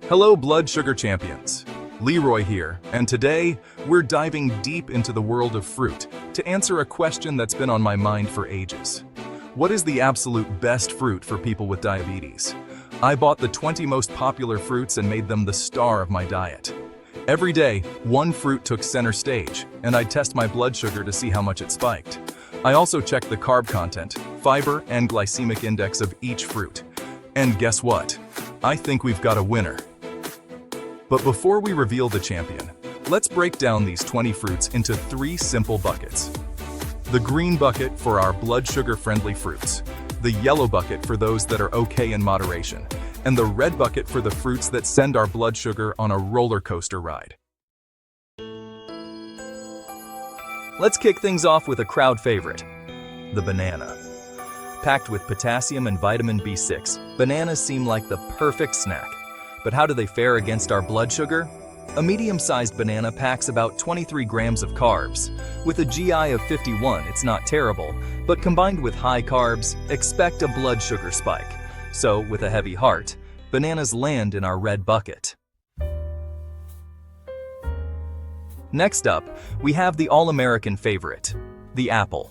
Hello, blood sugar champions. Leroy here, and today we're diving deep into the world of fruit to answer a question that's been on my mind for ages. What is the absolute best fruit for people with diabetes? I bought the 20 most popular fruits and made them the star of my diet. Every day, one fruit took center stage, and I'd test my blood sugar to see how much it spiked. I also checked the carb content, fiber, and glycemic index of each fruit. And guess what? I think we've got a winner. But before we reveal the champion, let's break down these 20 fruits into 3 simple buckets. The green bucket for our blood sugar-friendly fruits, the yellow bucket for those that are okay in moderation, and the red bucket for the fruits that send our blood sugar on a roller coaster ride. Let's kick things off with a crowd favorite, the banana. Packed with potassium and vitamin B6, bananas seem like the perfect snack. But how do they fare against our blood sugar? A medium-sized banana packs about 23 grams of carbs. With a GI of 51, it's not terrible, but combined with high carbs, expect a blood sugar spike. So, with a heavy heart, bananas land in our red bucket. Next up, we have the all-American favorite, the apple.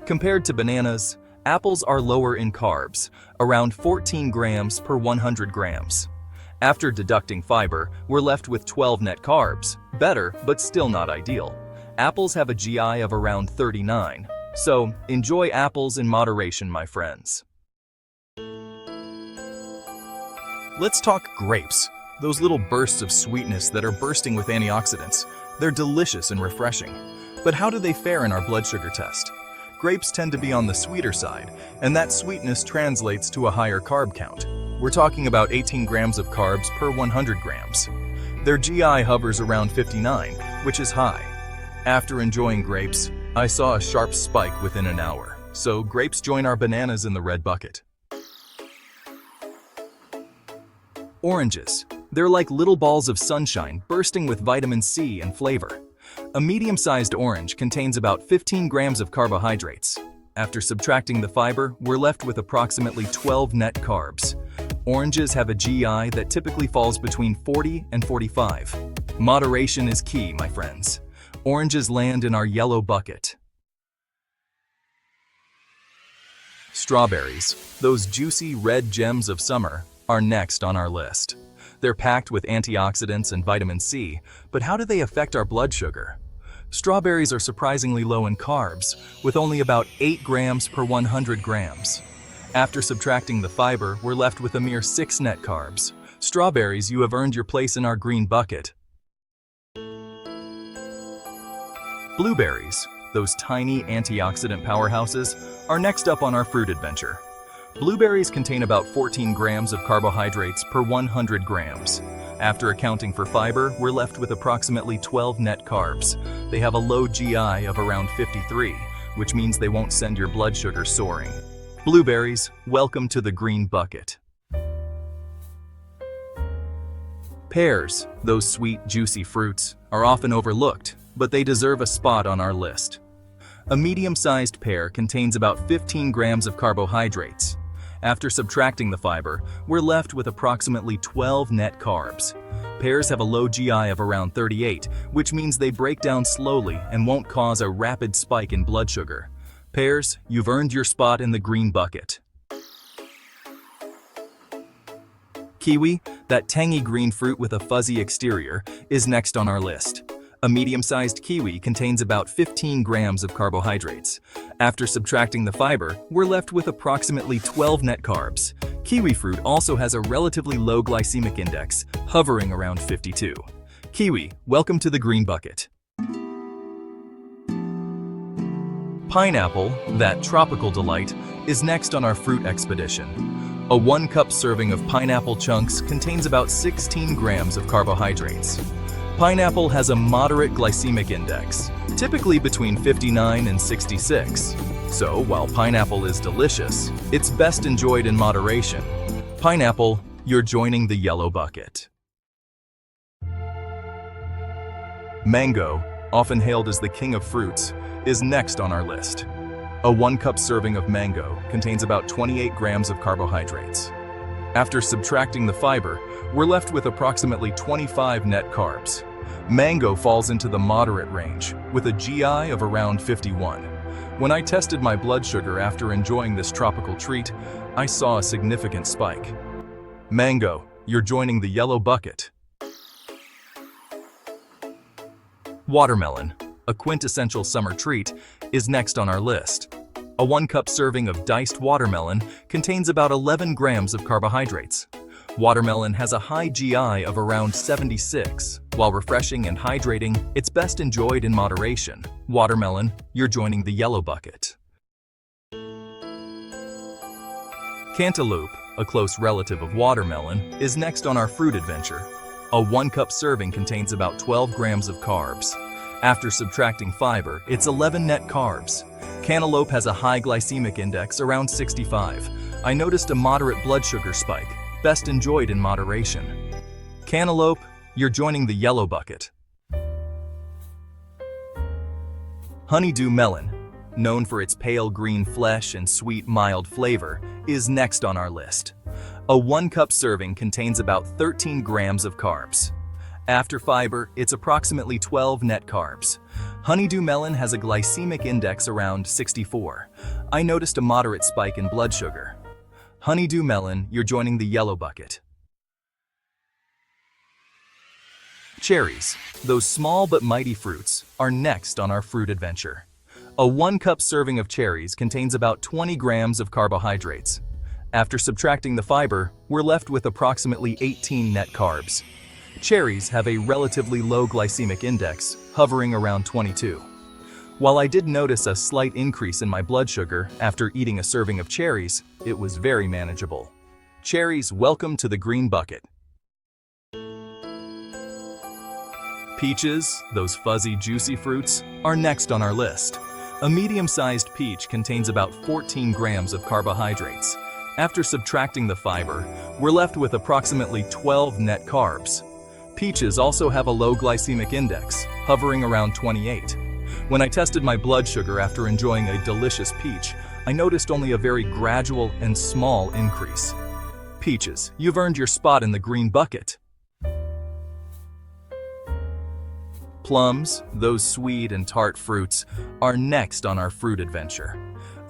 Compared to bananas, apples are lower in carbs, around 14 grams per 100 grams. After deducting fiber, we're left with 12 net carbs. Better, but still not ideal. Apples have a GI of around 39. So, enjoy apples in moderation, my friends. Let's talk grapes. Those little bursts of sweetness that are bursting with antioxidants. They're delicious and refreshing. But how do they fare in our blood sugar test? Grapes tend to be on the sweeter side, and that sweetness translates to a higher carb count. We're talking about 18 grams of carbs per 100 grams. Their GI hovers around 59, which is high. After enjoying grapes, I saw a sharp spike within an hour, so grapes join our bananas in the red bucket. Oranges. They're like little balls of sunshine bursting with vitamin C and flavor. A medium-sized orange contains about 15 grams of carbohydrates. After subtracting the fiber, we're left with approximately 12 net carbs. Oranges have a GI that typically falls between 40 and 45. Moderation is key, my friends. Oranges land in our yellow bucket. Strawberries, those juicy red gems of summer, are next on our list. They're packed with antioxidants and vitamin C, but how do they affect our blood sugar? Strawberries are surprisingly low in carbs, with only about 8 grams per 100 grams. After subtracting the fiber, we're left with a mere 6 net carbs. Strawberries, you have earned your place in our green bucket. Blueberries, those tiny antioxidant powerhouses, are next up on our fruit adventure. Blueberries contain about 14 grams of carbohydrates per 100 grams. After accounting for fiber, we're left with approximately 12 net carbs. They have a low GI of around 53, which means they won't send your blood sugar soaring. Blueberries, welcome to the green bucket. Pears, those sweet, juicy fruits, are often overlooked, but they deserve a spot on our list. A medium-sized pear contains about 15 grams of carbohydrates. After subtracting the fiber, we're left with approximately 12 net carbs. Pears have a low GI of around 38, which means they break down slowly and won't cause a rapid spike in blood sugar. Pears, you've earned your spot in the green bucket. Kiwi, that tangy green fruit with a fuzzy exterior, is next on our list. A medium-sized kiwi contains about 15 grams of carbohydrates. After subtracting the fiber, we're left with approximately 12 net carbs. Kiwi fruit also has a relatively low glycemic index, hovering around 52. Kiwi, welcome to the green bucket. Pineapple, that tropical delight, is next on our fruit expedition. A 1-cup serving of pineapple chunks contains about 16 grams of carbohydrates. Pineapple has a moderate glycemic index, typically between 59 and 66. So, while pineapple is delicious, it's best enjoyed in moderation. Pineapple, you're joining the yellow bucket. Mango, often hailed as the king of fruits, is next on our list. A 1-cup serving of mango contains about 28 grams of carbohydrates. After subtracting the fiber, we're left with approximately 25 net carbs. Mango falls into the moderate range, with a GI of around 51. When I tested my blood sugar after enjoying this tropical treat, I saw a significant spike. Mango, you're joining the yellow bucket. Watermelon, a quintessential summer treat, is next on our list. A 1-cup serving of diced watermelon contains about 11 grams of carbohydrates. Watermelon has a high GI of around 76. While refreshing and hydrating, it's best enjoyed in moderation. Watermelon, you're joining the yellow bucket. Cantaloupe, a close relative of watermelon, is next on our fruit adventure. A 1-cup serving contains about 12 grams of carbs. After subtracting fiber, it's 11 net carbs. Cantaloupe has a high glycemic index, around 65. I noticed a moderate blood sugar spike, best enjoyed in moderation. Cantaloupe, you're joining the yellow bucket. Honeydew melon, known for its pale green flesh and sweet, mild flavor, is next on our list. A 1-cup serving contains about 13 grams of carbs. After fiber, it's approximately 12 net carbs. Honeydew melon has a glycemic index around 64. I noticed a moderate spike in blood sugar. Honeydew melon, you're joining the yellow bucket. Cherries, those small but mighty fruits, are next on our fruit adventure. A 1-cup serving of cherries contains about 20 grams of carbohydrates. After subtracting the fiber, we're left with approximately 18 net carbs. Cherries have a relatively low glycemic index, hovering around 22. While I did notice a slight increase in my blood sugar after eating a serving of cherries, it was very manageable. Cherries, welcome to the green bucket. Peaches, those fuzzy, juicy fruits, are next on our list. A medium-sized peach contains about 14 grams of carbohydrates. After subtracting the fiber, we're left with approximately 12 net carbs. Peaches also have a low glycemic index, hovering around 28. When I tested my blood sugar after enjoying a delicious peach, I noticed only a very gradual and small increase. Peaches, you've earned your spot in the green bucket. Plums, those sweet and tart fruits, are next on our fruit adventure.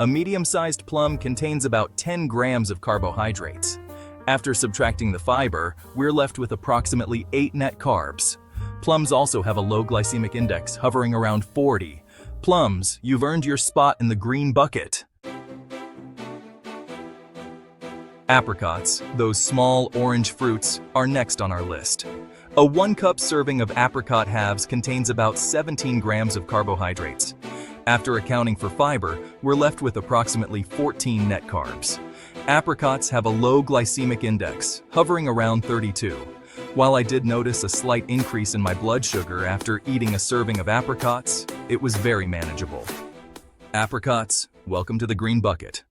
A medium-sized plum contains about 10 grams of carbohydrates. After subtracting the fiber, we're left with approximately 8 net carbs. Plums also have a low glycemic index, hovering around 40. Plums, you've earned your spot in the green bucket. Apricots, those small orange fruits, are next on our list. A 1-cup serving of apricot halves contains about 17 grams of carbohydrates. After accounting for fiber, we're left with approximately 14 net carbs. Apricots have a low glycemic index, hovering around 32. While I did notice a slight increase in my blood sugar after eating a serving of apricots, it was very manageable. Apricots, welcome to the green bucket.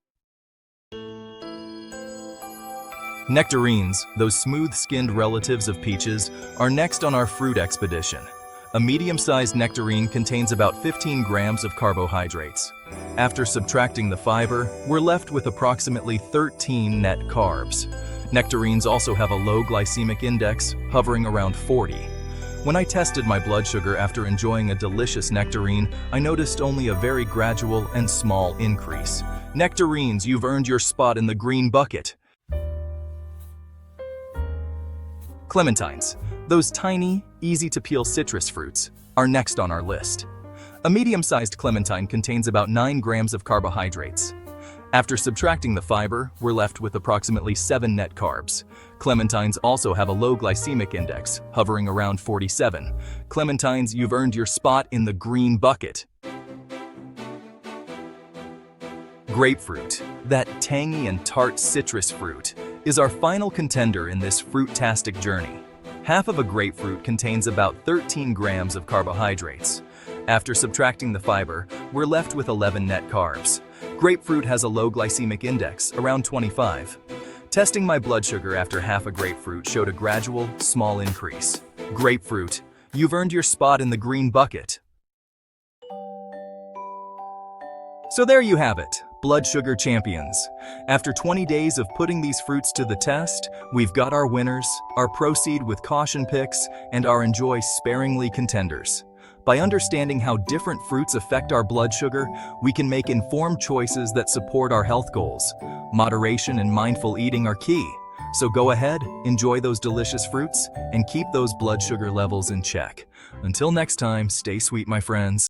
Nectarines, those smooth-skinned relatives of peaches, are next on our fruit expedition. A medium-sized nectarine contains about 15 grams of carbohydrates. After subtracting the fiber, we're left with approximately 13 net carbs. Nectarines also have a low glycemic index, hovering around 40. When I tested my blood sugar after enjoying a delicious nectarine, I noticed only a very gradual and small increase. Nectarines, you've earned your spot in the green bucket. Clementines, those tiny, easy-to-peel citrus fruits, are next on our list. A medium-sized clementine contains about 9 grams of carbohydrates. After subtracting the fiber, we're left with approximately 7 net carbs. Clementines also have a low glycemic index, hovering around 47. Clementines, you've earned your spot in the green bucket. Grapefruit, that tangy and tart citrus fruit, is our final contender in this fruit-tastic journey. Half of a grapefruit contains about 13 grams of carbohydrates. After subtracting the fiber, we're left with 11 net carbs. Grapefruit has a low glycemic index, around 25. Testing my blood sugar after half a grapefruit showed a gradual, small increase. Grapefruit, you've earned your spot in the green bucket. So there you have it, Blood sugar champions. After 20 days of putting these fruits to the test, we've got our winners, our proceed with caution picks, and our enjoy sparingly contenders. By understanding how different fruits affect our blood sugar, we can make informed choices that support our health goals. Moderation and mindful eating are key. So go ahead, enjoy those delicious fruits, and keep those blood sugar levels in check. Until next time, stay sweet, my friends.